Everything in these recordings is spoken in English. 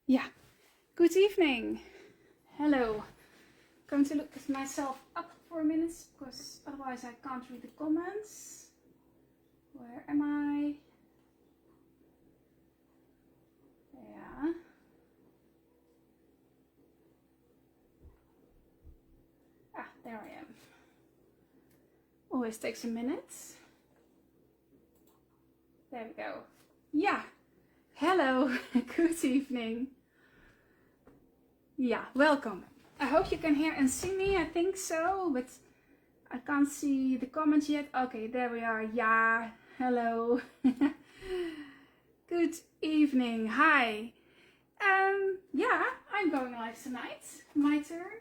Yeah, good evening. Hello. Going to look myself up for a minute because otherwise I can't read the comments. Where am I? Yeah. Ah, there I am. Always takes a minute. There we go. Yeah. Hello. Good evening. Yeah, welcome. I hope you can hear and see me. I think so, but I can't see the comments yet. Okay, there we are. Yeah, hello. Good evening. Hi. Yeah, I'm going live tonight. My turn.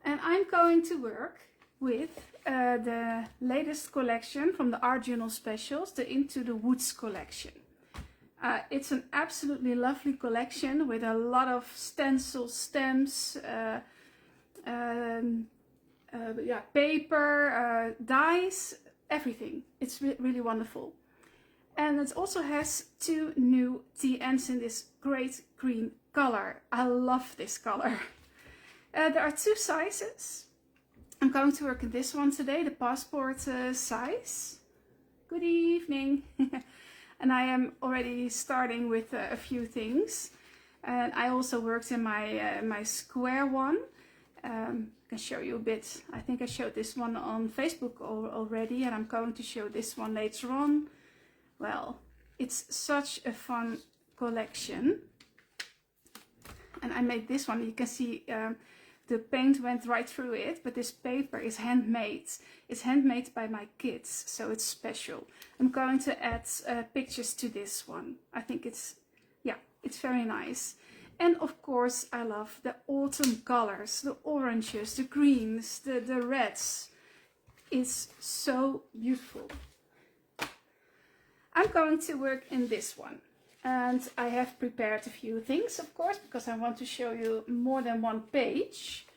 And I'm going to work with the latest collection from the Art Journal Specials, the Into the Woods collection. It's an absolutely lovely collection with a lot of stencil stamps, paper, dies, everything. It's really wonderful. And it also has two new TNs in this great green color. I love this color. There are two sizes. I'm going to work in this one today, the passport size. Good evening. And I am already starting with a few things. And I also worked in my square one. I can show you a bit. I think I showed this one on Facebook already, and I'm going to show this one later on. Well, it's such a fun collection. And I made this one. You can see the paint went right through it, but this paper is handmade. It's handmade by my kids, so it's special. I'm going to add pictures to this one. I think it's very nice. And of course, I love the autumn colors, the oranges, the greens, the reds. It's so beautiful. I'm going to work in this one. And I have prepared a few things, of course, because I want to show you more than one page.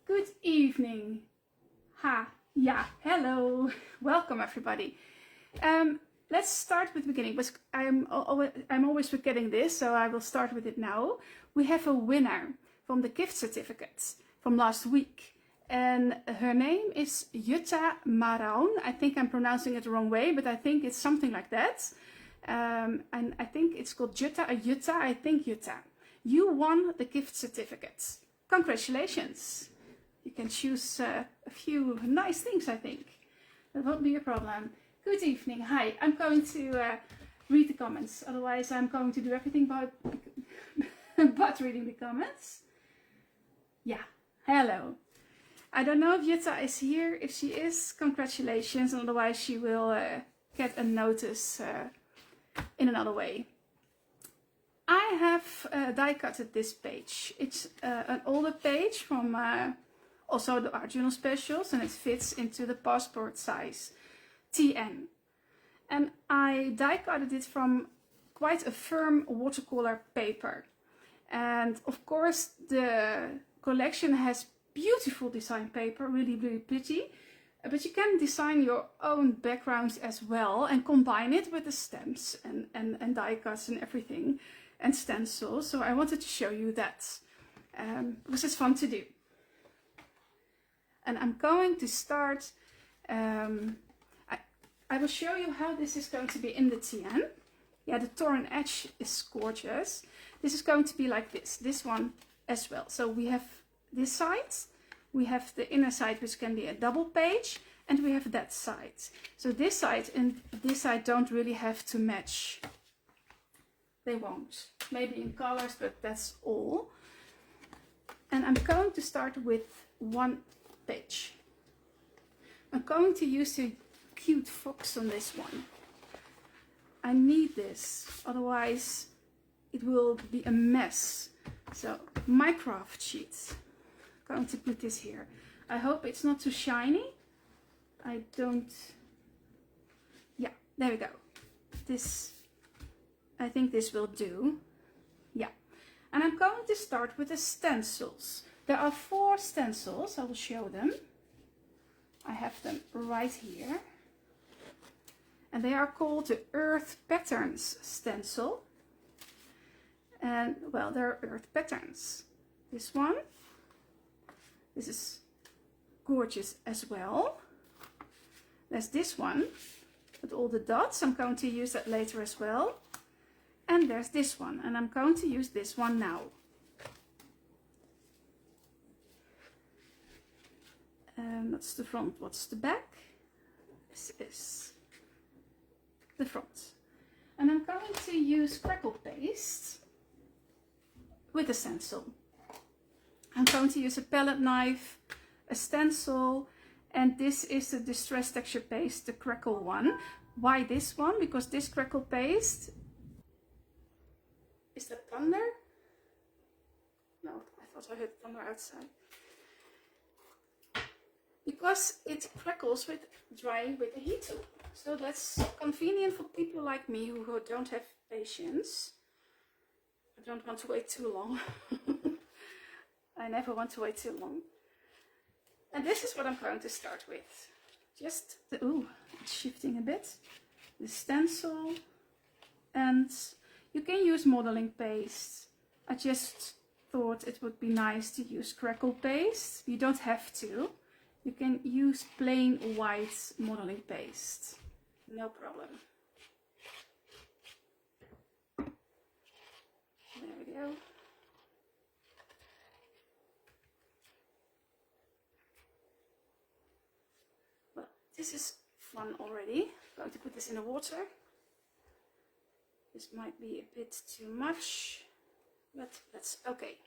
Good evening. Yeah, hello. Welcome, everybody. Let's start with the beginning, because I'm always forgetting this, so I will start with it now. We have a winner from the gift certificates from last week. And her name is Jutta Maraun. I think I'm pronouncing it the wrong way, but I think it's something like that. And I think it's called Jutta or Jutta. I think Jutta. You won the gift certificates. Congratulations. You can choose a few nice things, I think. That won't be a problem. Good evening. Hi. I'm going to read the comments. Otherwise, I'm going to do everything but reading the comments. Yeah. Hello. I don't know if Jutta is here. If she is, congratulations. Otherwise, she will get a notice in another way. I have die cutted this page. It's an older page from also the Art Journal Specials, and it fits into the passport size TN. And I die cutted it from quite a firm watercolor paper. And of course, the collection has beautiful design paper, really pretty. But you can design your own backgrounds as well and combine it with the stamps and die cuts and everything and stencils. So I wanted to show you that because it's fun to do. And I'm going to start, I will show you how this is going to be in the TN. Yeah, the torn edge is gorgeous. This is going to be like this one as well. So we have this side. We have the inner side, which can be a double page, and we have that side. So this side and this side don't really have to match. They won't. Maybe in colors, but that's all. And I'm going to start with one page. I'm going to use a cute fox on this one. I need this, otherwise it will be a mess. So my craft sheet. Going to put this here. I hope it's not too shiny. I don't. Yeah, there we go. This, I think this will do. Yeah, and I'm going to start with the stencils. There are 4 stencils. I will show them. I have them right here, and they are called the Earth Patterns stencil. And well, there are earth patterns. This one, this is gorgeous as well. There's this one with all the dots. I'm going to use that later as well. And there's this one, and I'm going to use this one now. That's the front. What's the back? This is the front. And I'm going to use crackle paste with a stencil. I'm going to use a palette knife, a stencil, and this is the Distress Texture Paste, the crackle one. Why this one? Because this crackle paste... Is that thunder? No, I thought I heard thunder outside. Because it crackles with drying with the heat tool. So that's convenient for people like me who don't have patience. I don't want to wait too long. I never want to wait too long. And this is what I'm going to start with. Just the, ooh, it's shifting a bit. The stencil, and you can use modeling paste. I just thought it would be nice to use crackle paste. You don't have to. You can use plain white modeling paste. No problem. There we go. Well, this is fun already. I'm going to put this in the water. This might be a bit too much, but that's okay.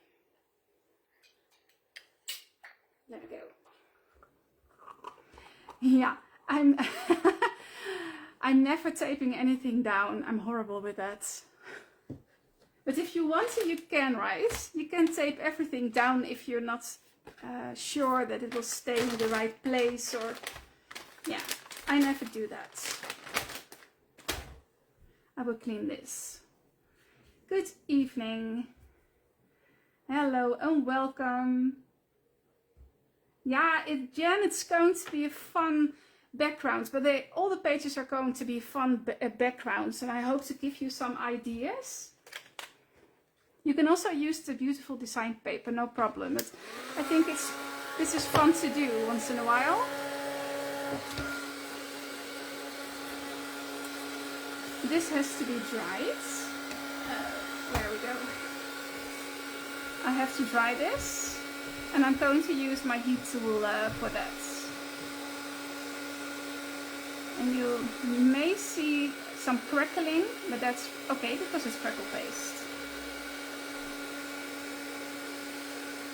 There we go. Yeah, I'm I'm never taping anything down. I'm horrible with that. But if you want to, you can, right? You can tape everything down if you're not sure that it will stay in the right place, or yeah, I never do that. I will clean this. Good evening. Hello and welcome. Yeah, Jen, it's going to be a fun background, but all the pages are going to be fun backgrounds, and I hope to give you some ideas. You can also use the beautiful design paper, no problem. But I think this is fun to do once in a while. This has to be dried. There we go. I have to dry this, and I'm going to use my heat tool for that. And you may see some crackling, but that's okay because it's crackle paste.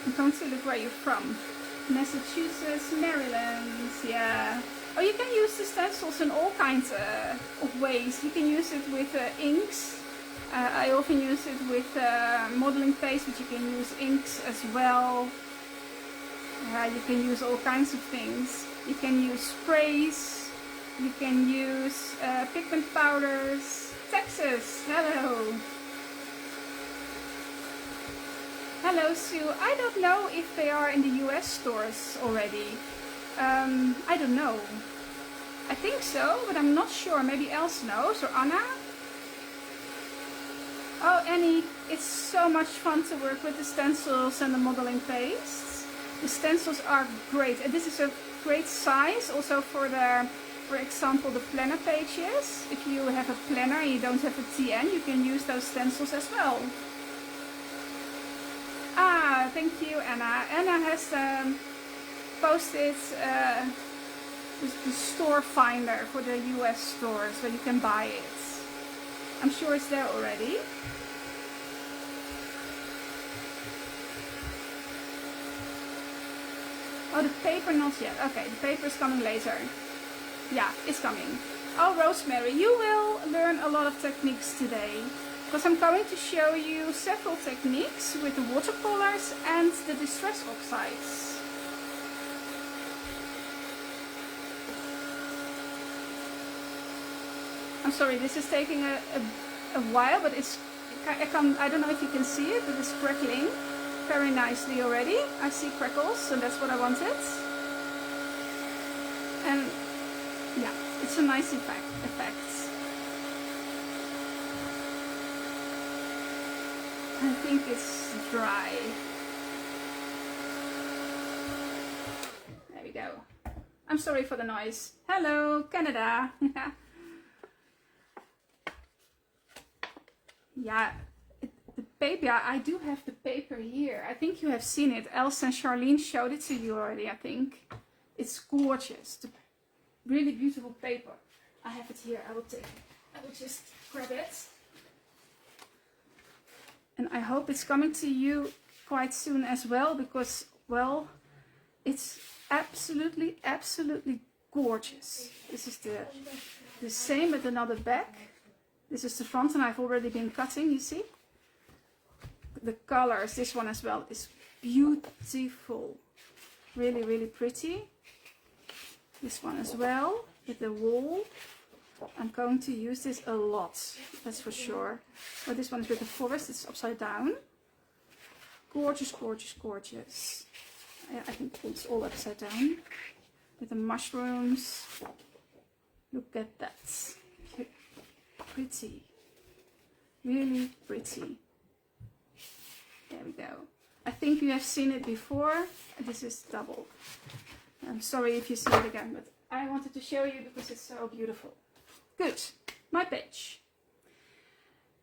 I'm going to look where you're from. Massachusetts, Maryland, yeah. Oh, you can use the stencils in all kinds of ways. You can use it with inks. I often use it with modeling paste, but you can use inks as well. You can use all kinds of things. You can use sprays. You can use pigment powders. Texas, hello. Hello Sue, I don't know if they are in the US stores already. I don't know. I think so, but I'm not sure. Maybe Else knows, or Anna. Oh Annie, it's so much fun to work with the stencils and the modeling pastes. The stencils are great, and this is a great size also for the, for example, the planner pages. If you have a planner and you don't have a TN, you can use those stencils as well. Ah, thank you, Anna. Anna has posted the store finder for the US stores where you can buy it. I'm sure it's there already. Oh, the paper not yet. Okay, the paper is coming later. Yeah, it's coming. Oh, Rosemary, you will learn a lot of techniques today, because I'm going to show you several techniques with the watercolors and the distress oxides. I'm sorry, this is taking a while, but I don't know if you can see it, but it's crackling very nicely already. I see crackles, and that's what I wanted. And yeah, it's a nice effect. I think it's dry. There we go. I'm sorry for the noise. Hello, Canada. Yeah, the paper, I do have the paper here. I think you have seen it. Elsa and Charlene showed it to you already, I think. It's gorgeous. The really beautiful paper. I have it here. I will just grab it. And I hope it's coming to you quite soon as well, because, well, it's absolutely, absolutely gorgeous. This is the same with another back. This is the front, and I've already been cutting, you see. The colors, this one as well, is beautiful. Really, really pretty. This one as well, with the wool. I'm going to use this a lot, that's for sure. But this one is with the forest, it's upside down. Gorgeous, gorgeous, gorgeous. I think it's all upside down. With the mushrooms. Look at that. Pretty. Really pretty. There we go. I think you have seen it before. This is double. I'm sorry if you see it again, but I wanted to show you because it's so beautiful. Good. My page.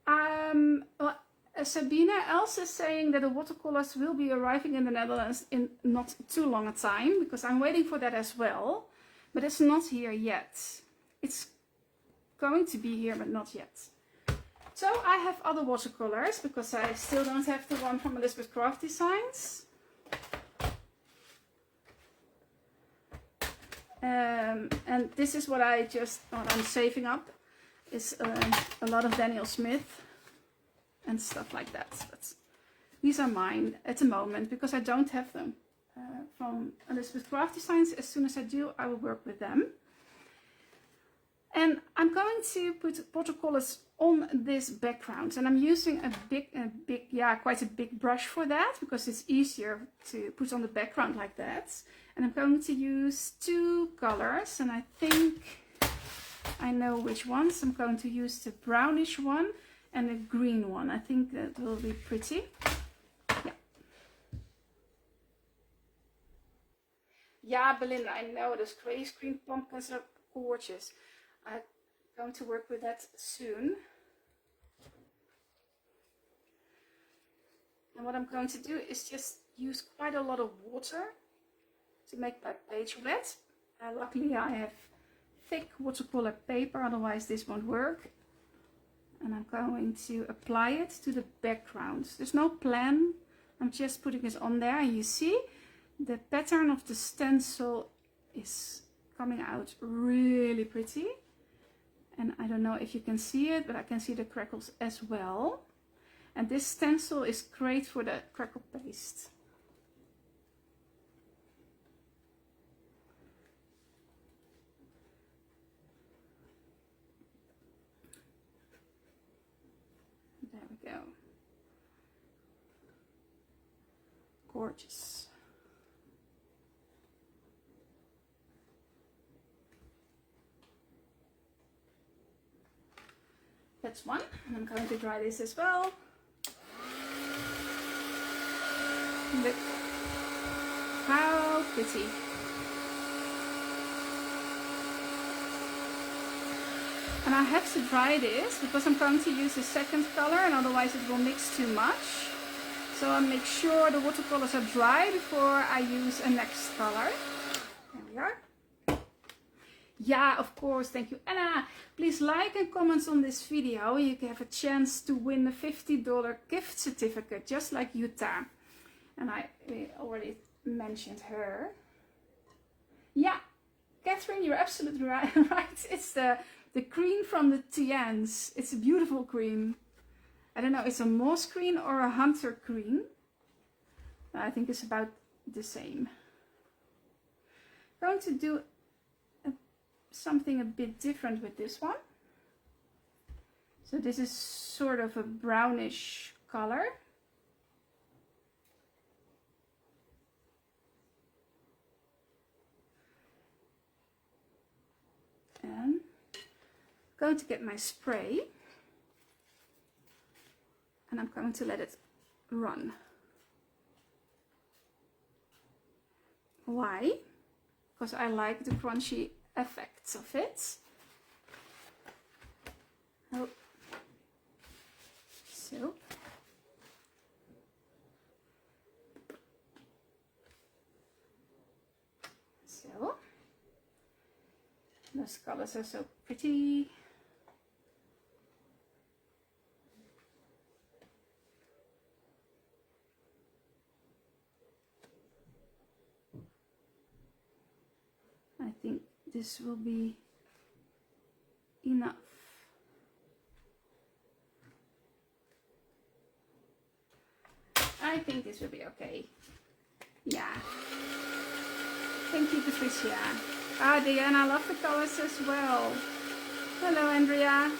Well, Sabina else is saying that the watercolors will be arriving in the Netherlands in not too long a time, because I'm waiting for that as well. But it's not here yet. It's going to be here, but not yet. So I have other watercolors, because I still don't have the one from Elizabeth Craft Designs. And this is what I'm saving up, is a lot of Daniel Smith and stuff like that. But these are mine at the moment, because I don't have them from Elizabeth Craft Designs. As soon as I do, I will work with them. And I'm going to put watercolors on this background, and I'm using quite a big brush for that, because it's easier to put on the background like that. And I'm going to use two colors, and I think I know which ones. I'm going to use the brownish one and the green one. I think that will be pretty. Yeah. Yeah, Belinda, I know those gray screen pumpkins are gorgeous. I'm going to work with that soon. And what I'm going to do is just use quite a lot of water to make my page wet. Luckily I have thick watercolor paper, otherwise this won't work. And I'm going to apply it to the background. There's no plan, I'm just putting it on there, and you see the pattern of the stencil is coming out really pretty. And I don't know if you can see it, but I can see the crackles as well. And this stencil is great for the crackle paste. There we go. Gorgeous. That's one, and I'm going to dry this as well. Look how pretty. And I have to dry this because I'm going to use a second color, and otherwise it will mix too much. So I'll make sure the watercolors are dry before I use a next color. There we are. Yeah, of course, thank you, Anna. Please like and comment on this video. You can have a chance to win a $50 gift certificate, just like Utah. And I already mentioned her. Yeah, Catherine, you're absolutely right. It's the green from the Tians. It's a beautiful green. I don't know, it's a moss green or a hunter green. I think it's about the same. I'm going to do something a bit different with this one. So this is sort of a brownish color. And I'm going to get my spray. And I'm going to let it run. Why? Because I like the crunchy effects of it. Oh. So. So. Those colors are so pretty. I think this will be enough. I think this will be okay. Yeah. Thank you, Patricia. Ah, Diana, I love the colors as well. Hello, Andrea.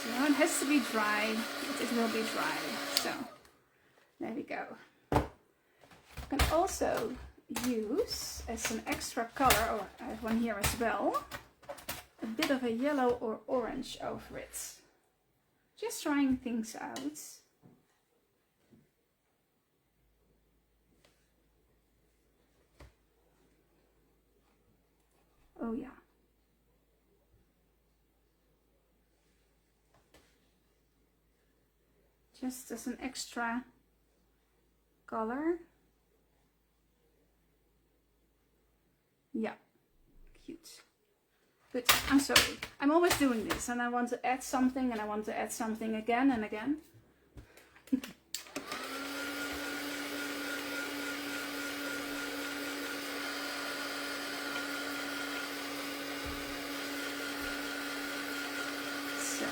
So it has to be dry, but it will be dry. So there we go. You can also use as an extra color, or I have one here as well, a bit of a yellow or orange over it. Just trying things out. Oh yeah. Just as an extra color. Yeah, cute. But I'm sorry, I'm always doing this and I want to add something and I want to add something again and again. So,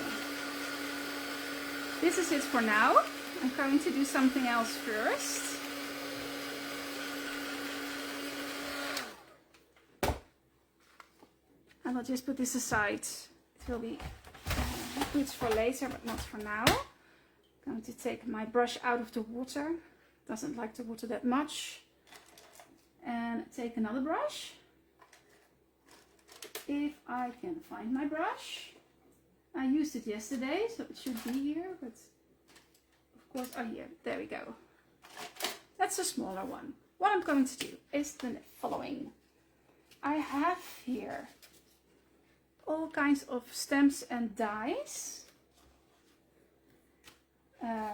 this is it for now. I'm going to do something else first. I will just put this aside. It will be good for later, but not for now. I'm going to take my brush out of the water. Doesn't like the water that much. And take another brush. If I can find my brush. I used it yesterday, so it should be here, but of course, oh here, there we go. That's a smaller one. What I'm going to do is the following. I have here all kinds of stamps and dies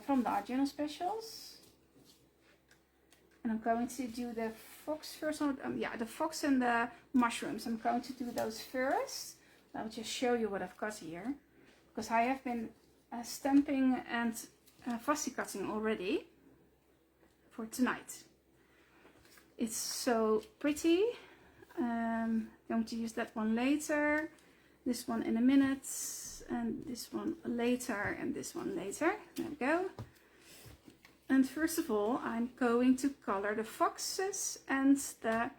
from the Art Journal specials, and I'm going to do the fox first. Yeah, the fox and the mushrooms. I'm going to do those first. I'll just show you what I've got here, because I have been stamping and fussy cutting already for tonight. It's so pretty. I'm going to use that one later. This one in a minute, and this one later, and this one later. There we go. And first of all, I'm going to color the foxes and the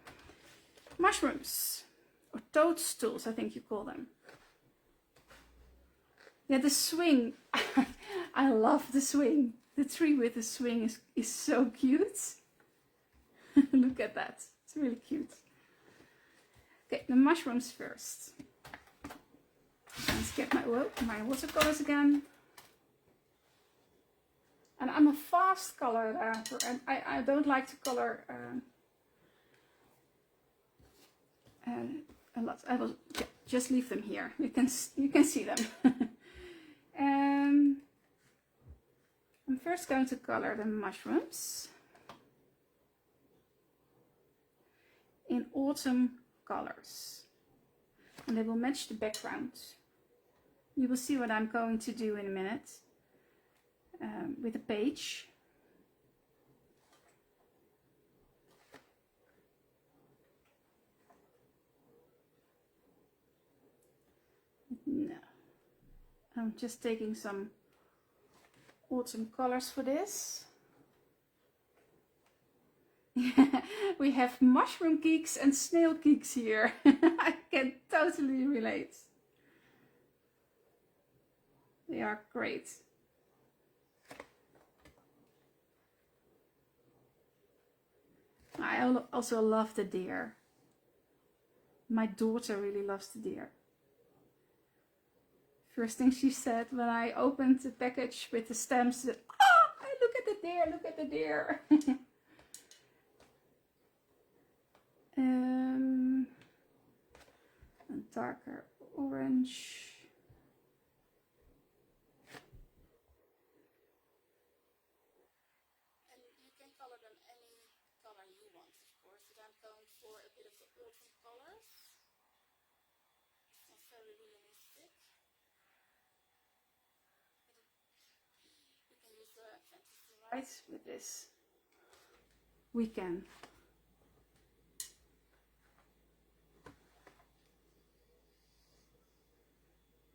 mushrooms, or toadstools, I think you call them. Yeah, the swing. I love the swing. The tree with the swing is so cute. Look at that. It's really cute. Okay, the mushrooms first. Let's get my watercolors again. And I'm a fast colorer, and I don't like to color a lot. I will just leave them here. You can see them. I'm first going to color the mushrooms in autumn colors, and they will match the background. You will see what I'm going to do in a minute with a page. No. I'm just taking some autumn colors for this. We have mushroom geeks and snail geeks here. I can totally relate. They are great. also love the deer. My daughter really loves the deer. First thing she said when I opened the package with the stamps, said, "Ah, look at the deer, look at the deer." A darker orange. And you can color them any color you want, of course, but I'm going for a bit of the autumn colors. It's not very realistic. You can use the fantasy light with this. We can.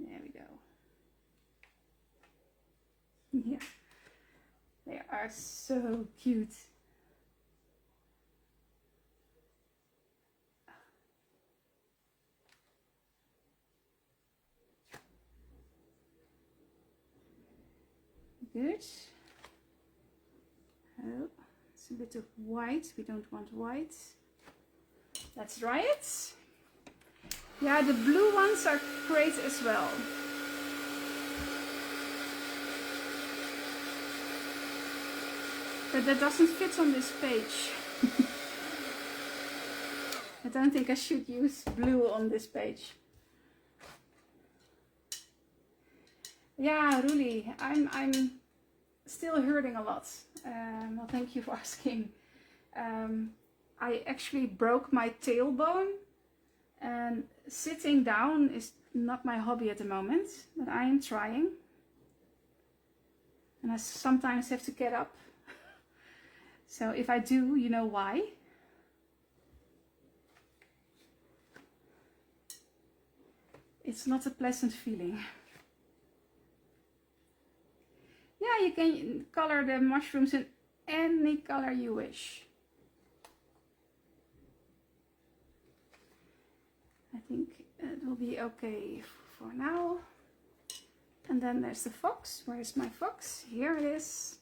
There we go. Yeah, they are so cute. Good. Oh, it's a bit of white. We don't want white. Let's dry it. Yeah, the blue ones are great as well. But that doesn't fit on this page. I don't think I should use blue on this page. Yeah, really, I'm still hurting a lot. Well, thank you for asking. I actually broke my tailbone, and sitting down is not my hobby at the moment, but I am trying. And I sometimes have to get up. So if I do, you know why. It's not a pleasant feeling. Yeah, you can color the mushrooms in any color you wish. I think it will be okay for now. And then there's the fox. Where is my fox? Here it is.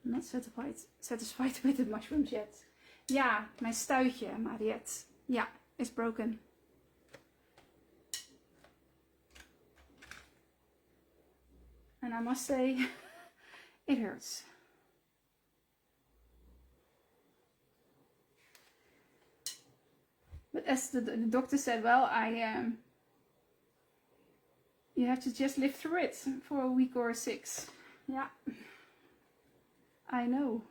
I'm not satisfied with the mushrooms yet. Ja, mijn stuitje, Mariette. Ja, is broken. And I must say, it hurts. But as the doctor said, well, you have to just live through it for a week or 6. Yeah, I know.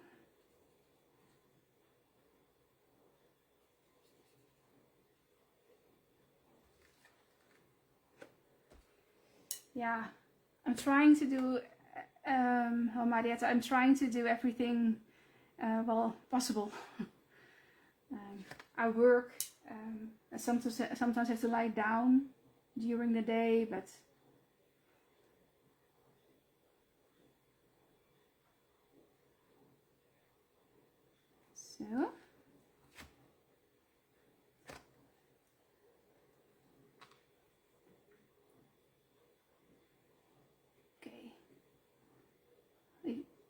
Yeah, I'm trying to do, oh Marietta, I'm trying to do everything, well, possible. I work, I sometimes have to lie down during the day, but so.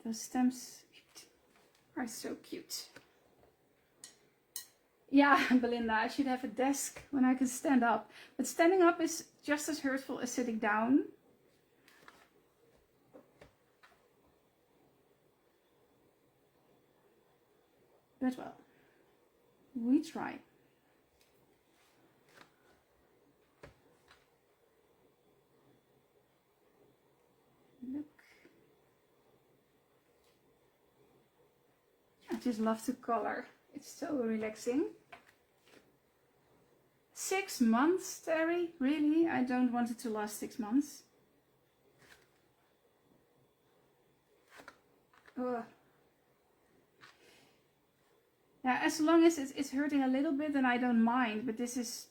Those stems are so cute. Yeah, Belinda, I should have a desk when I can stand up. But standing up is just as hurtful as sitting down. But well, we try. Look. I just love to color. It's so relaxing. 6 months, Terry? Really? I don't want it to last 6 months. Ugh. Yeah, as long as it's hurting a little bit, then I don't mind. But this is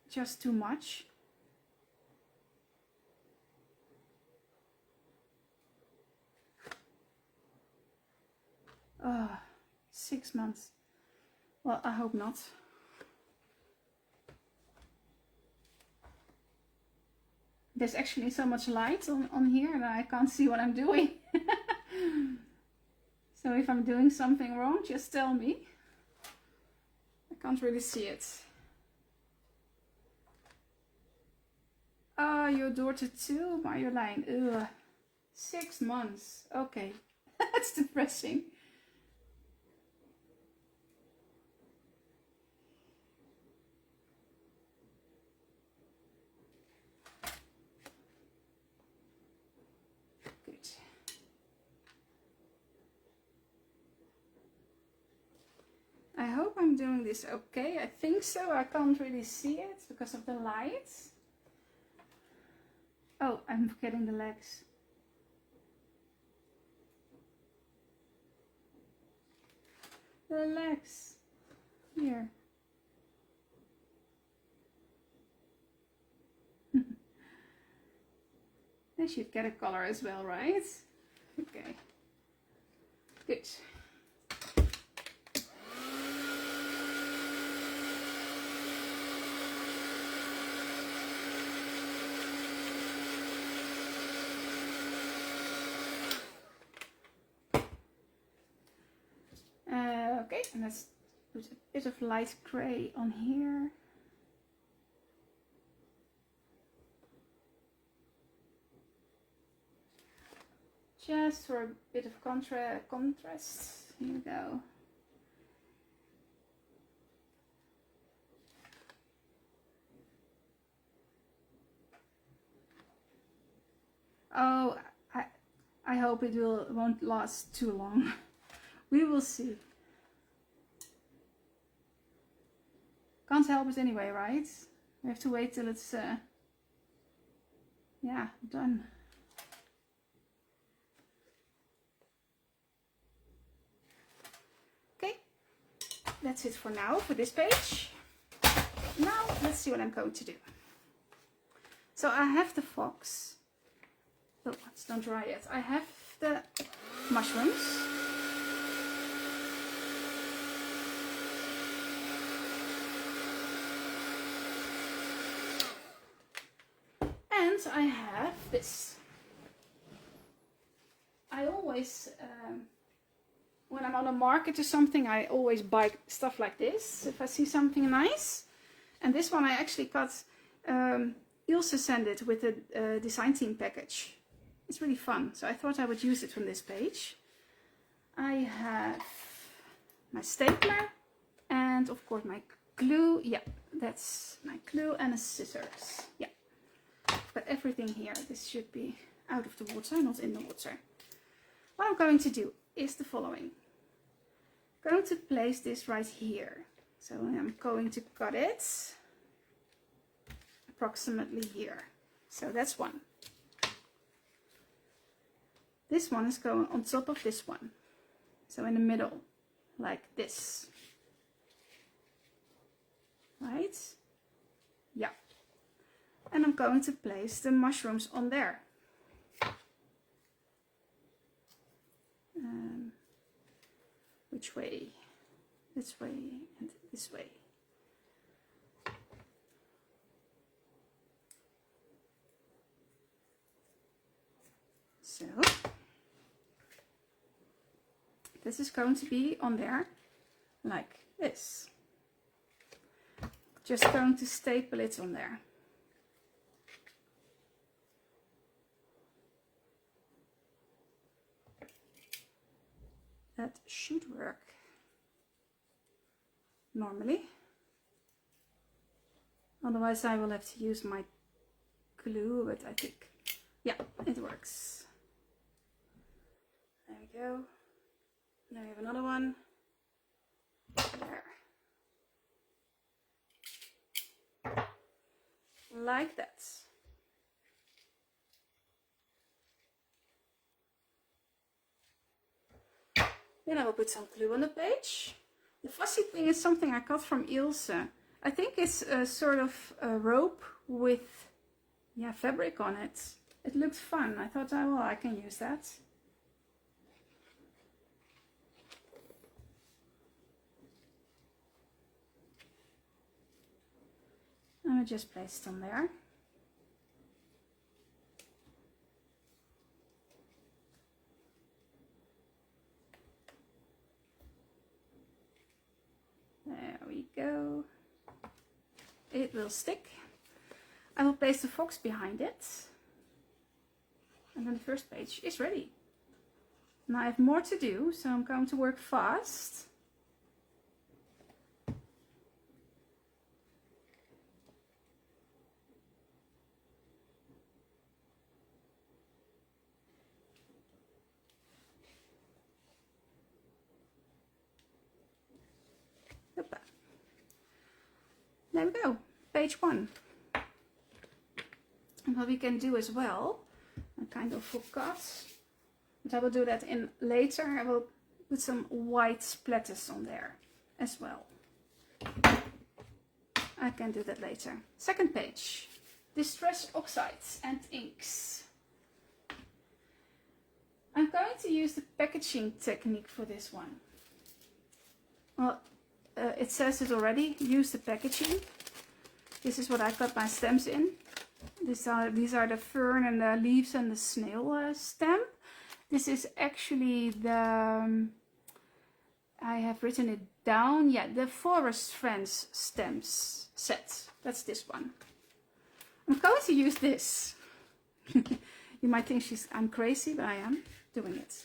just too much. Oh, 6 months. Well, I hope not. there's actually so much light on here and I can't see what I'm doing. So if I'm doing something wrong, just tell me. I can't really see it. Oh, your daughter too? Marjolein. Ugh. 6 months. Okay. That's depressing. Good. I hope I'm doing this okay. I think so. I can't really see it because of the lights. Oh, I'm forgetting the legs. The legs. Here. They should get a color as well, right? Okay. Good. Okay, and let's put a bit of light gray on here. Just for a bit of contrast. Here we go. Oh, I hope it won't last too long. We will see. Can't help it anyway, right? We have to wait till it's yeah, done. Okay, that's it for now for this page. Now let's see what I'm going to do. So I have the fox. Oh, it's not dry yet. I have the mushrooms. And I have this. I always, when I'm on a market or something, I always buy stuff like this if I see something nice. And this one I actually got, Ilse sent it with a design team package. It's really fun, so I thought I would use it from this page. I have my stapler and of course my glue. Yeah, that's my glue and a scissors. Yeah. But everything here, this should be out of the water, not in the water. What I'm going to do is the following. I'm going to place this right here. So I'm going to cut it approximately here. So that's one. This one is going on top of this one. So in the middle, like this. Right? Yeah. And I'm going to place the mushrooms on there. Which way? This way and this way. So this is going to be on there like this. Just going to staple it on there. That should work normally. Otherwise I will have to use my glue, but I think, yeah, it works. There we go. Now we have another one. There. Like that. Then I will put some glue on the page. The fussy thing is something I got from Ilse. I think it's a sort of a rope with, yeah, fabric on it. It looks fun. I thought, oh, well, I can use that. And I just place it on there. we go. It will stick. I will place the fox behind it. And then the first page is ready. Now I have more to do, so I'm going to work fast. Hoppa. There we go, page 1. And what we can do as well, I kind of forgot, but I will do that in later. I will put some white splatters on there as well. I can do that later. Second page, Distress Oxides and Inks. I'm going to use the packaging technique for this one. Well, it says it already, use the packaging. This is what I cut my stems in. These are the fern and the leaves and the snail stamp. This is actually the, I have written it down, yeah, the Forest Friends stamps set. That's this one. I'm going to use this. You might think I'm crazy, but I am doing it.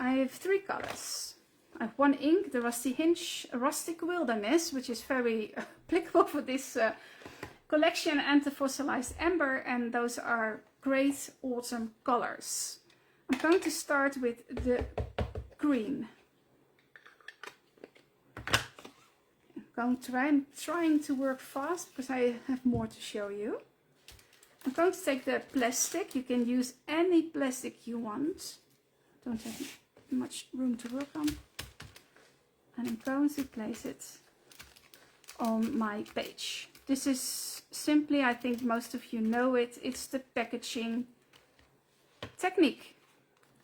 I have 3 colors. I have 1 ink, the Rusty Hinge Rustic Wilderness, which is very applicable for this collection, and the Fossilized Amber, and those are great autumn colors. I'm going to start with the green. I'm trying to work fast because I have more to show you. I'm going to take the plastic. You can use any plastic you want. Don't have much room to work on. And I'm going to place it on my page. This is simply, I think most of you know it, it's the packaging technique.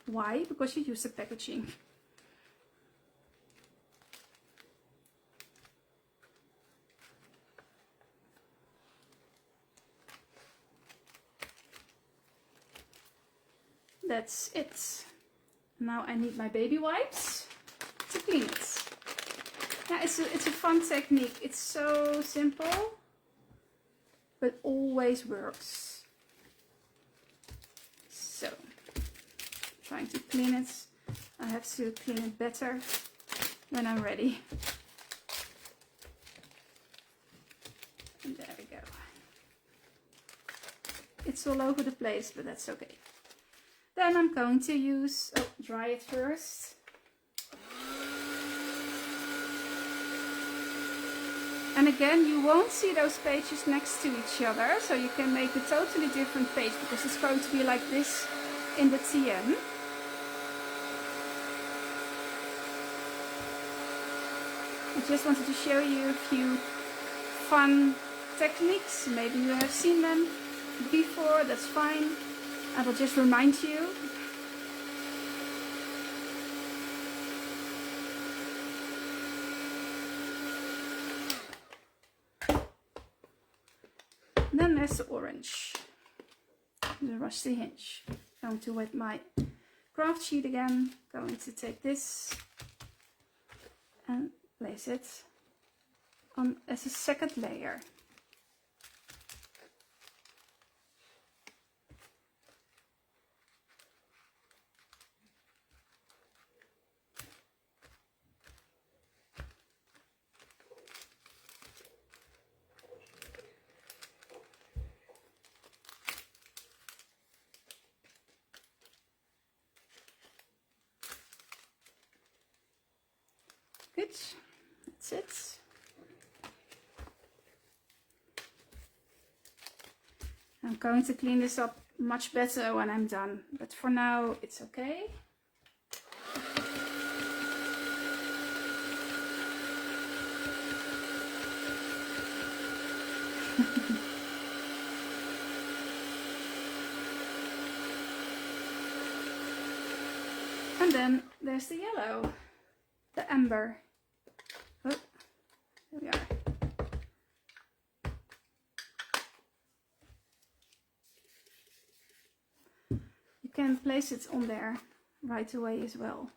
Why? Because you use the packaging. That's it. Now I need my baby wipes to clean it. Yeah, it's a fun technique. It's so simple, but always works. So, trying to clean it. I have to clean it better when I'm ready. And there we go. It's all over the place, but that's okay. Then I'm going to use, dry it first. And again, you won't see those pages next to each other, so you can make a totally different page because it's going to be like this in the TN. I just wanted to show you a few fun techniques. Maybe you have seen them before, that's fine. I will just remind you. Then there's the orange, the Rusty Hinge. Going to wet my craft sheet again. Going to take this and place it on as a second layer. Good, that's it. I'm going to clean this up much better when I'm done, but for now it's okay. And then there's the yellow, the amber. Oh, there we are. You can place it on there right away as well.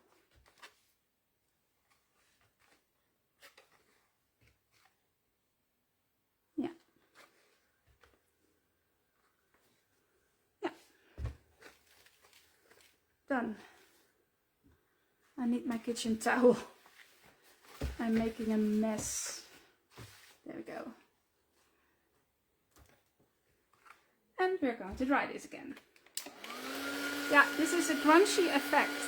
done. I need my kitchen towel. I'm making a mess. There we go. And we're going to dry this again. Yeah, this is a crunchy effect.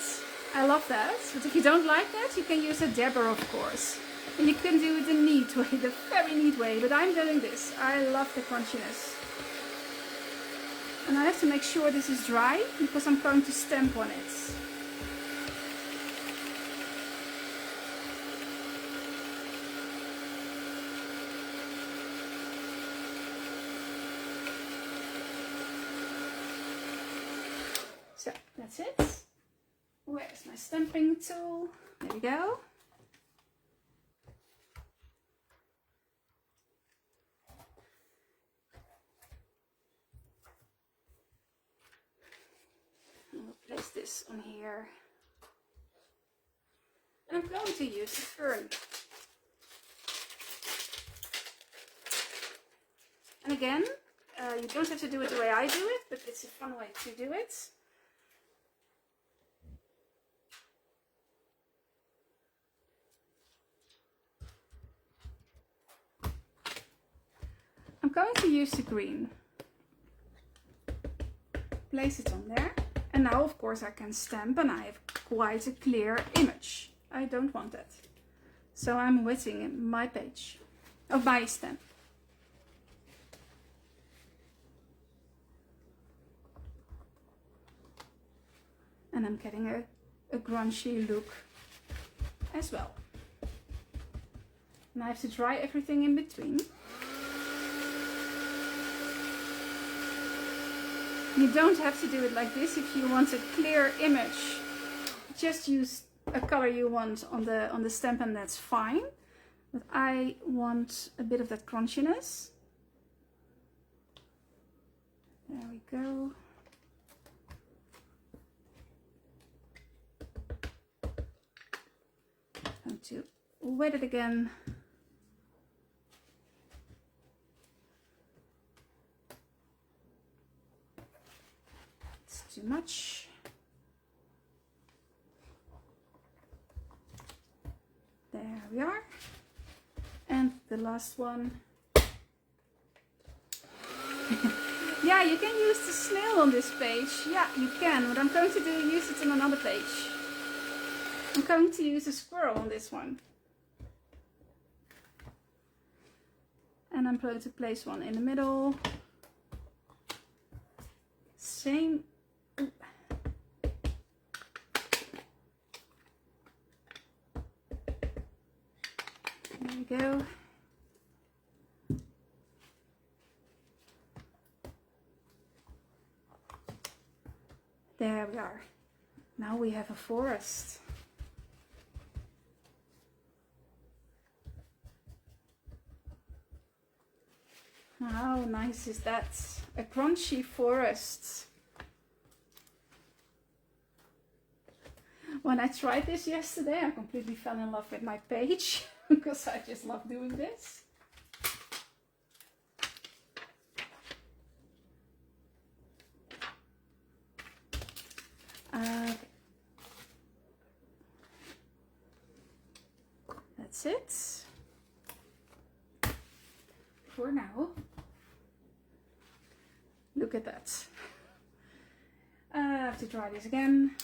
I love that. But if you don't like that, you can use a dabber, of course. And you can do it the neat way, the very neat way. But I'm doing this. I love the crunchiness. And I have to make sure this is dry because I'm going to stamp on it. So that's it. Where's my stamping tool? There we go. I'll place this on here. And I'm going to use the fern. And again, you don't have to do it the way I do it, but it's a fun way to do it. I'm going to use the green. Place it on there. And now, of course, I can stamp and I have quite a clear image. I don't want that. So I'm wetting my page of my stamp. And I'm getting a grungy look as well. And I have to dry everything in between. You don't have to do it like this if you want a clear image. Just use a color you want on the stamp and that's fine. But I want a bit of that crunchiness. There we go. I'm going to wet it again. Too much. There we are. And the last one. Yeah, you can use the snail on this page. Yeah, you can. What I'm going to do is use it on another page. I'm going to use a squirrel on this one. And I'm going to place one in the middle. Same. There we go. There we are. Now we have a forest. How nice is that? A crunchy forest. When I tried this yesterday, I completely fell in love with my page because I just love doing this. That's it for now. Look at that. I have to try this again.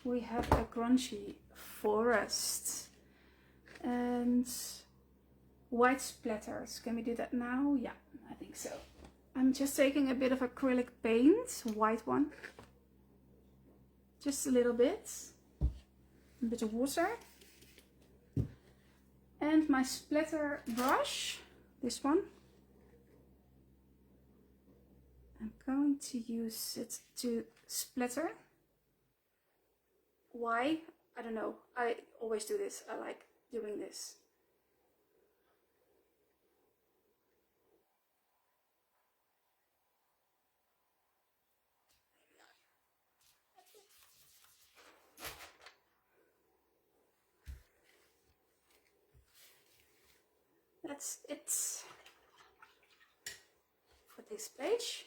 We have a crunchy forest and white splatters. Can we do that now? Yeah, I think so. I'm just taking a bit of acrylic paint, white one. Just a little bit. A bit of water. And my splatter brush, this one. I'm going to use it to splatter. Why? I don't know. I always do this. I like doing this. That's it for this page.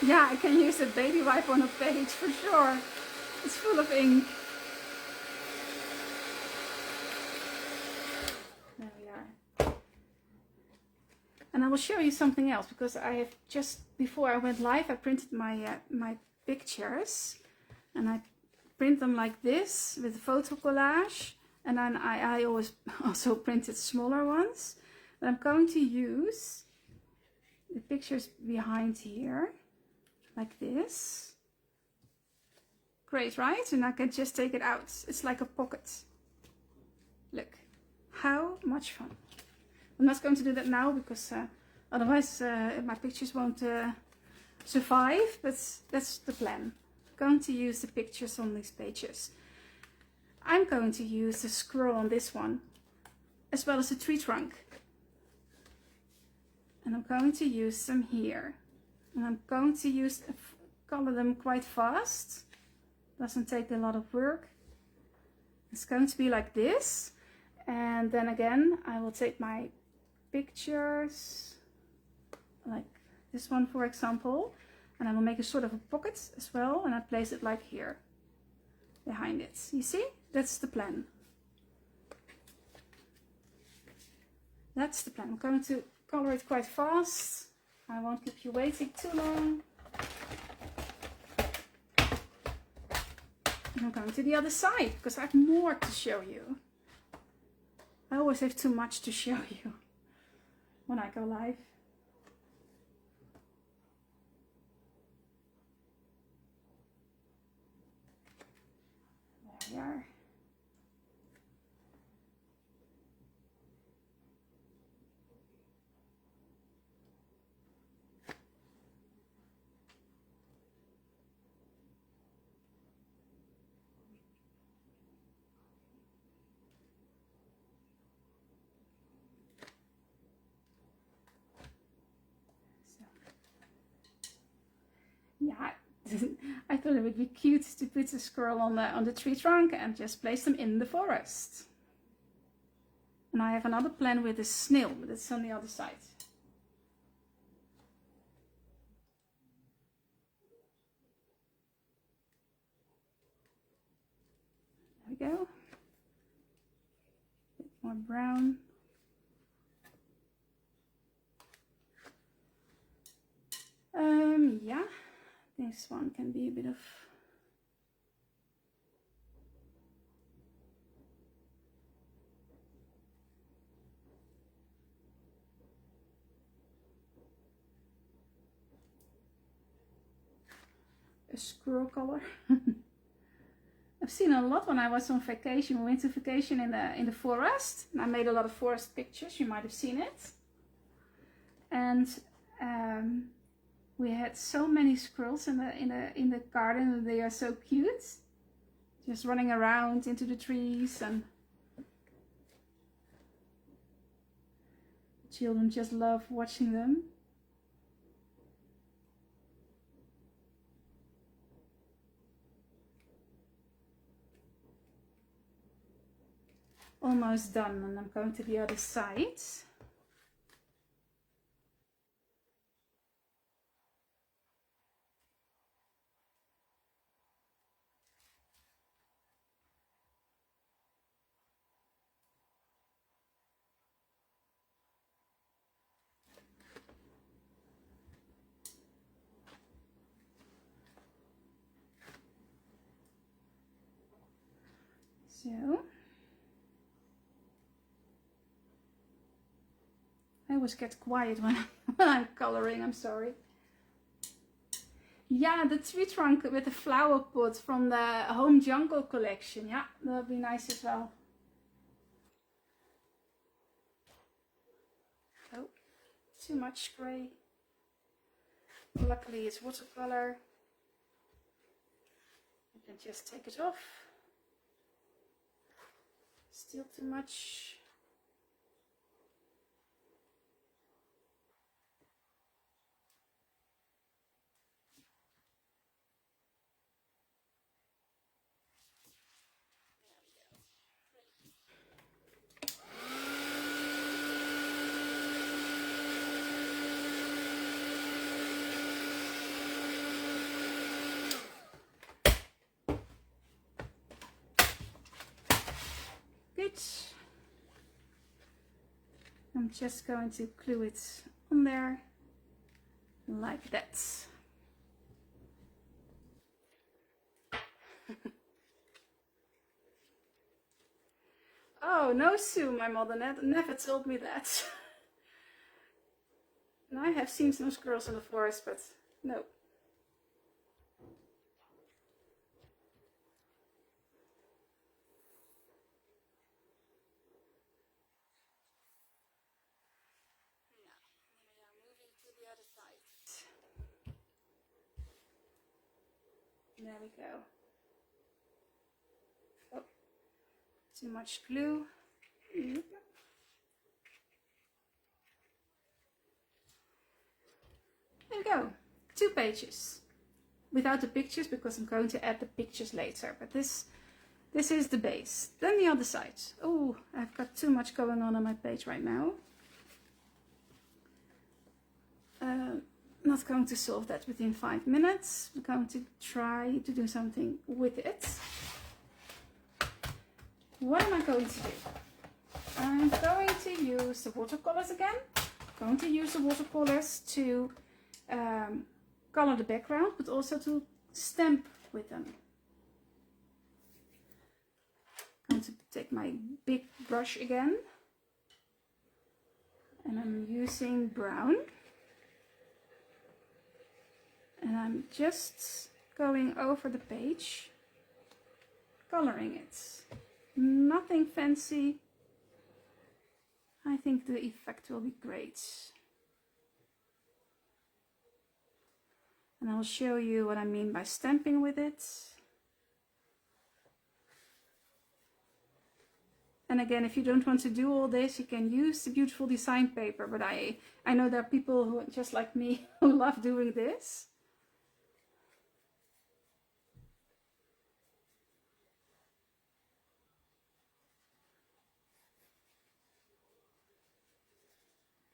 Yeah, I can use a baby wipe on a page for sure. It's full of ink. There we are. And I will show you something else, because I have just before I went live, I printed my pictures, and I print them like this with photo collage, and then I always also printed smaller ones. But I'm going to use the pictures behind here like this. Great, right? And I can just take it out. It's like a pocket. Look, how much fun. I'm not going to do that now, because otherwise my pictures won't survive, but that's the plan. I'm going to use the pictures on these pages. I'm going to use the scroll on this one, as well as the tree trunk. And I'm going to use them here. And I'm going to color them quite fast. Doesn't take a lot of work. It's going to be like this. And then again, I will take my pictures, like this one for example, and I will make a sort of a pocket as well, and I place it like here, behind it. You see? That's the plan. That's the plan. I'm going to color it quite fast. I won't keep you waiting too long. And I'm going to the other side, because I have more to show you. I always have too much to show you when I go live. There we are. Yeah, I thought it would be cute to put a squirrel on the tree trunk and just place them in the forest. And I have another plan with a snail, but it's on the other side. There we go. A bit more brown. Yeah, this one can be a bit of a squirrel color. I've seen a lot when I was on vacation, winter vacation in the forest, and I made a lot of forest pictures. You might have seen it. And we had so many squirrels in the garden, and they are so cute, just running around into the trees, and children just love watching them. Almost done, and I'm going to the other side. So I always get quiet when I'm coloring, I'm sorry. Yeah, the tree trunk with the flower pot from the Home Jungle collection. Yeah, that would be nice as well. Oh, too much grey. Luckily it's watercolor. You can just take it off. Still too much. Good. I'm just going to glue it on there like that. Oh, no, Sue, my mother never told me that. And I have seen some squirrels in the forest, but no. There we go. Oh, too much glue. There we go. 2 pages. Without the pictures, because I'm going to add the pictures later. But this is the base. Then the other side. Oh, I've got too much going on my page right now. Not going to solve that within 5 minutes. I'm going to try to do something with it. What am I going to do? I'm going to use the watercolors again. I'm going to use the watercolors to color the background, but also to stamp with them. I'm going to take my big brush again. And I'm using brown. And I'm just going over the page, coloring it. Nothing fancy. I think the effect will be great. And I'll show you what I mean by stamping with it. And again, if you don't want to do all this, you can use the beautiful design paper. But I know there are people who, just like me, who love doing this.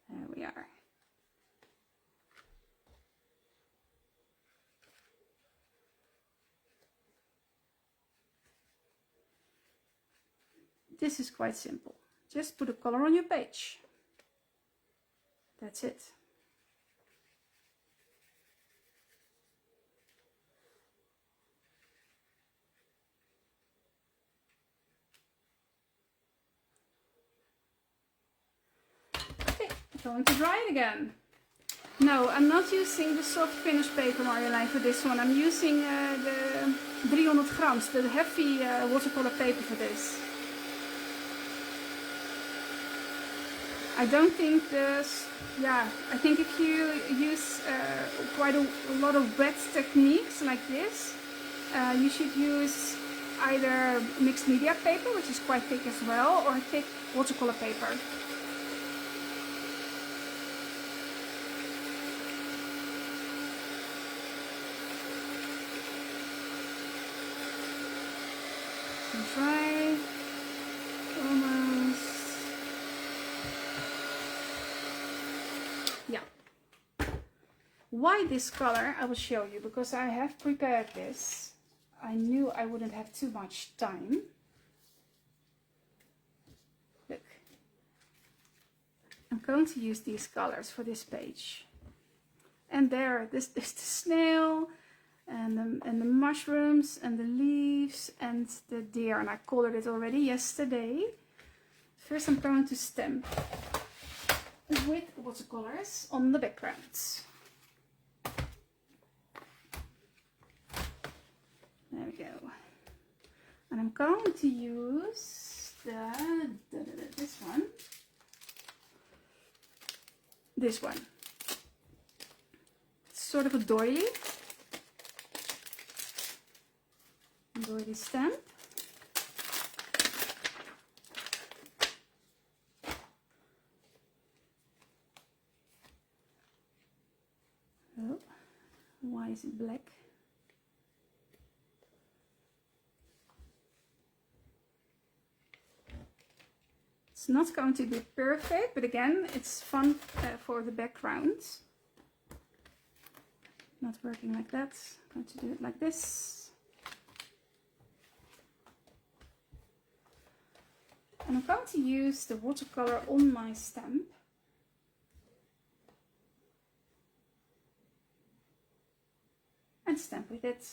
There we are. This is quite simple. Just put a color on your page. That's it. Okay, I'm going to dry it again. No, I'm not using the soft finish paper, Marjolein, for this one. I'm using the 300 grams, the heavy watercolor paper for this. I don't think this, yeah, I think if you use quite a lot of wet techniques like this, you should use either mixed media paper, which is quite thick as well, or thick watercolor paper. Dry, almost. Yeah. Why this color? I will show you, because I have prepared this. I knew I wouldn't have too much time. Look. I'm going to use these colors for this page. And there, this is the snail, and the mushrooms, and the leaves, and the deer. And I colored it already yesterday. First I'm going to stamp with watercolors on the background. There we go. And I'm going to use this one. This one. It's sort of a doily. Doily stamp. Oh, why is it black? It's not going to be perfect, but again, it's fun for the background. Not working like that. I'm going to do it like this. And going to use the watercolor on my stamp. And stamp with it.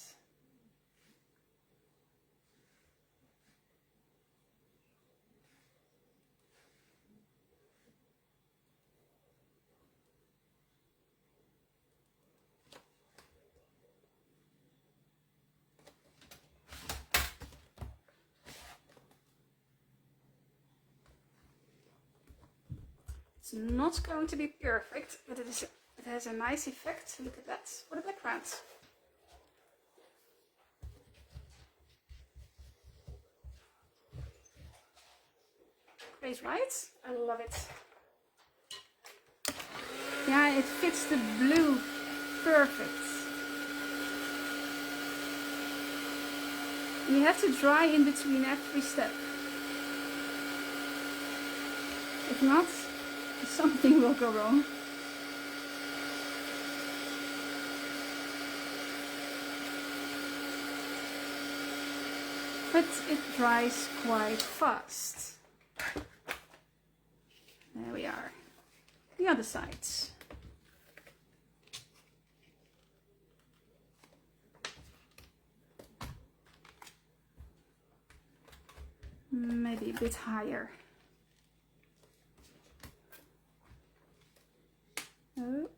It's not going to be perfect, but it has a nice effect. Look at that, for the background. Great, right? I love it. Yeah, it fits the blue perfect. You have to dry in between every step. If not, something will go wrong. But it dries quite fast. There we are. The other sides. Maybe a bit higher. Oh.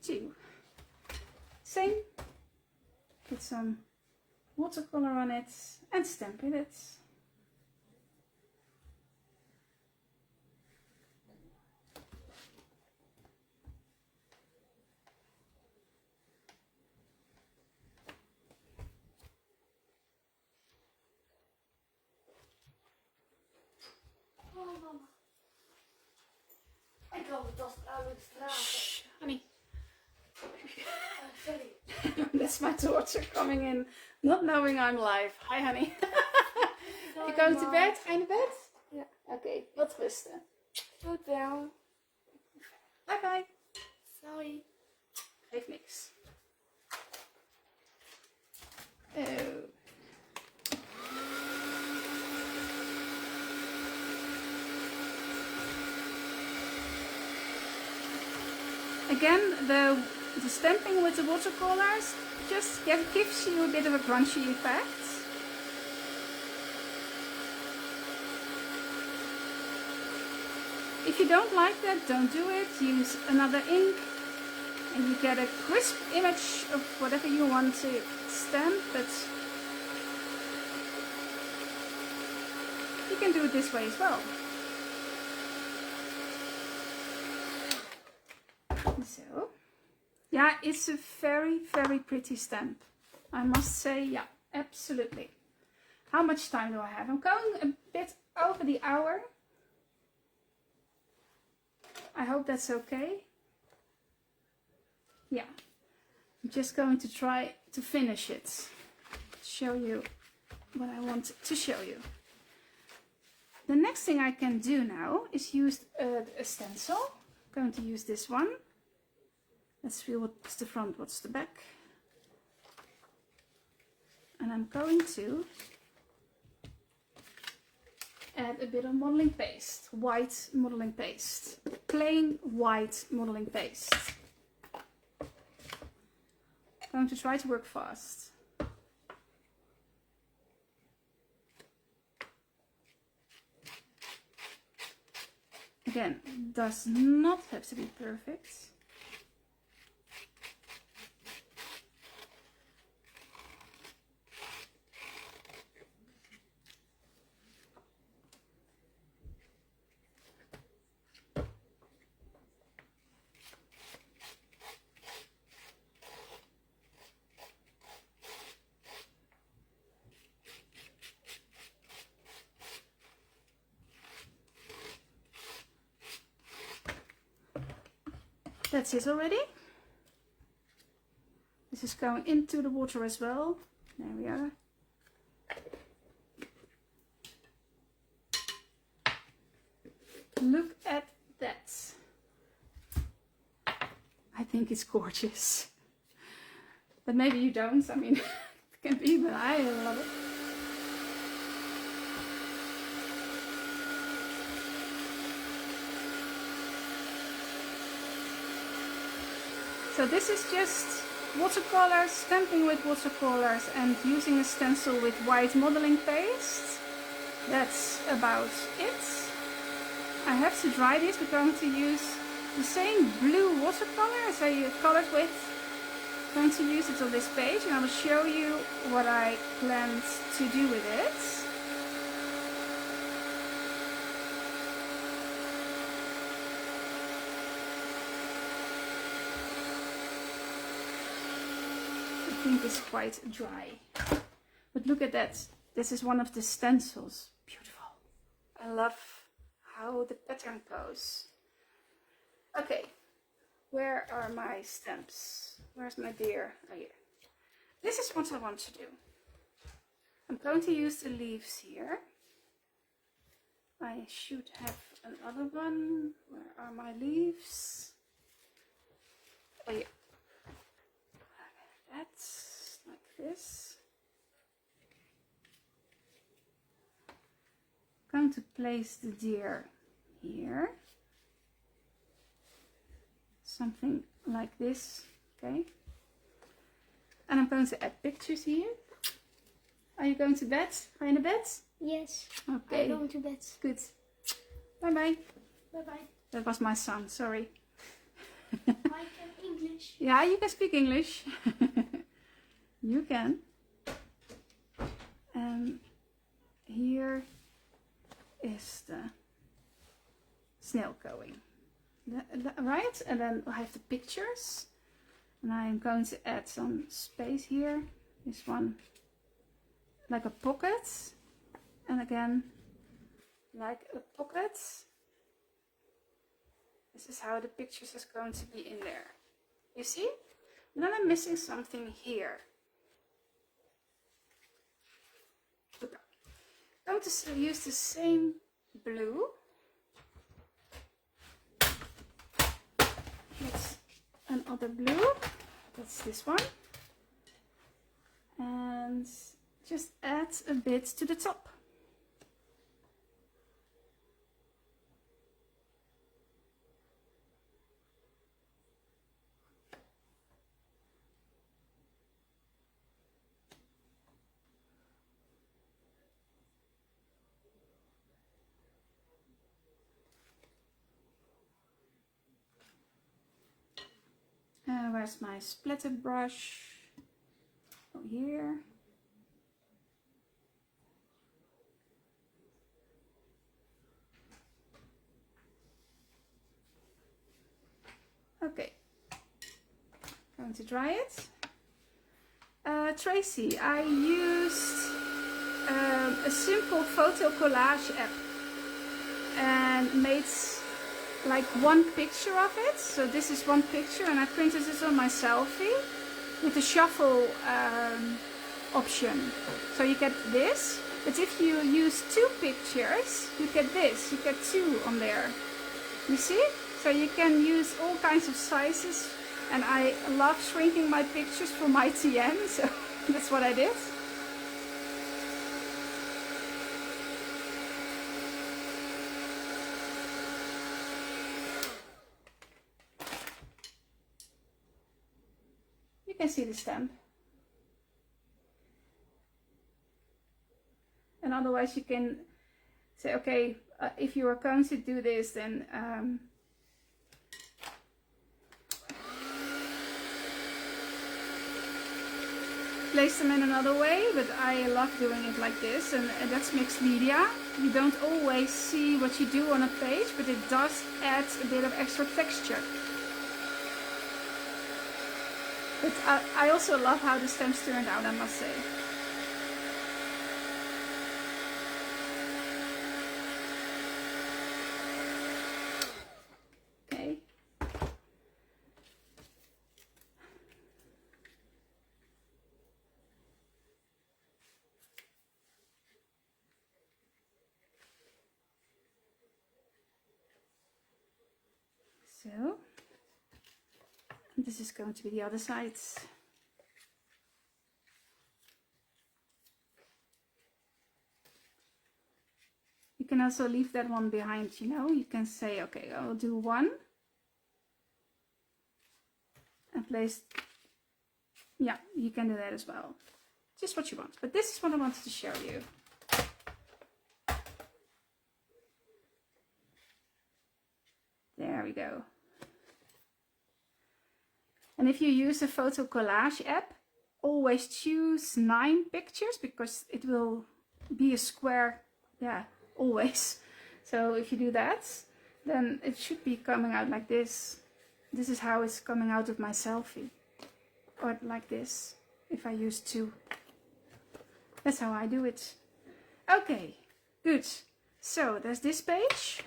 2. Same. Put some watercolor on it and stamp with it. Ik kan de tas uit vragen. Shh, honey. Sorry. That's my daughter coming in, not knowing I'm live. Hi, honey. You going to bed? Ga je naar bed? Ja. Oké, wat rusten. Goed wel. Bye bye. Sorry. Geeft niks. Oh. Again, the stamping with the watercolors just gives you a bit of a crunchy effect. If you don't like that, don't do it. Use another ink and you get a crisp image of whatever you want to stamp, but you can do it this way as well. So, yeah, it's a very, very pretty stamp. I must say, yeah, absolutely. How much time do I have? I'm going a bit over the hour. I hope that's okay. Yeah, I'm just going to try to finish it. Show you what I want to show you. The next thing I can do now is use a stencil. I'm going to use this one. Let's feel what's the front, what's the back. And I'm going to add a bit of modeling paste, white modeling paste, plain white modeling paste. I'm going to try to work fast. Again, does not have to be perfect. That's it already. This is going into the water as well. There we are. Look at that. I think it's gorgeous. But maybe you don't. I mean, it can be, but I love it. So this is just watercolors, stamping with watercolors and using a stencil with white modeling paste. That's about it. I have to dry this. We're going to use the same blue watercolor as I colored with. I'm going to use it on this page and I will show you what I planned to do with it. I think it's quite dry. But look at that. This is one of the stencils. Beautiful. I love how the pattern goes. Okay. Where are my stamps? Where's my dear? Oh, here. This is what I want to do. I'm going to use the leaves here. I should have another one. Where are my leaves? Oh, yeah. That's like this. I'm going to place the deer here. Something like this, okay? And I'm going to add pictures here. Are you going to bed? Are you in bed? Yes. Okay. I'm going to bed. Good. Bye bye. Bye bye. That was my son, sorry. I can English. Yeah, you can speak English. You can. And here is the snail going. Right? And then I have the pictures. And I'm going to add some space here. This one like a pocket. And again, like a pocket. This is how the pictures is going to be in there. You see? And then I'm missing something here. Okay. I'm going to use the same blue. That's another blue. That's this one. And just add a bit to the top. Where's my splatter brush? Oh, here. Okay. Going to dry it. Tracy, I used a simple photo collage app and made like one picture of it. So this is one picture and I printed it on my selfie with the shuffle option. So you get this, but if you use two pictures, you get this, you get two on there. You see? So you can use all kinds of sizes and I love shrinking my pictures for my TN, so that's what I did. You can see the stamp. And otherwise you can say, okay, if you are going to do this, then place them in another way, but I love doing it like this, and that's mixed media. You don't always see what you do on a page, but it does add a bit of extra texture. But I also love how the stamps turned out, I must say. Okay. So, this is going to be the other side. You can also leave that one behind, you know. You can say, okay, I'll do one. and place, yeah, you can do that as well. Just what you want. But this is what I wanted to show you. There we go. And if you use the photo collage app, always choose 9 pictures because it will be a square, yeah, always. So if you do that, then it should be coming out like this. This is how it's coming out of my selfie. Or like this, if I use 2. That's how I do it. Okay, good. So there's this page,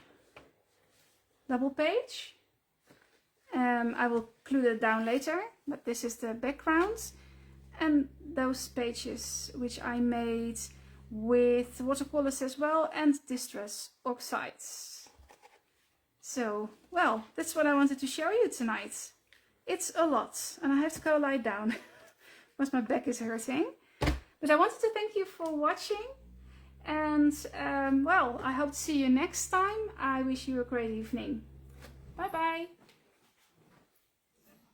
double page. I will include it down later, but this is the background. And those pages which I made with watercolors as well and distress oxides. So, well, that's what I wanted to show you tonight. It's a lot and I have to go lie down because my back is hurting. But I wanted to thank you for watching and well, I hope to see you next time. I wish you a great evening. Bye bye.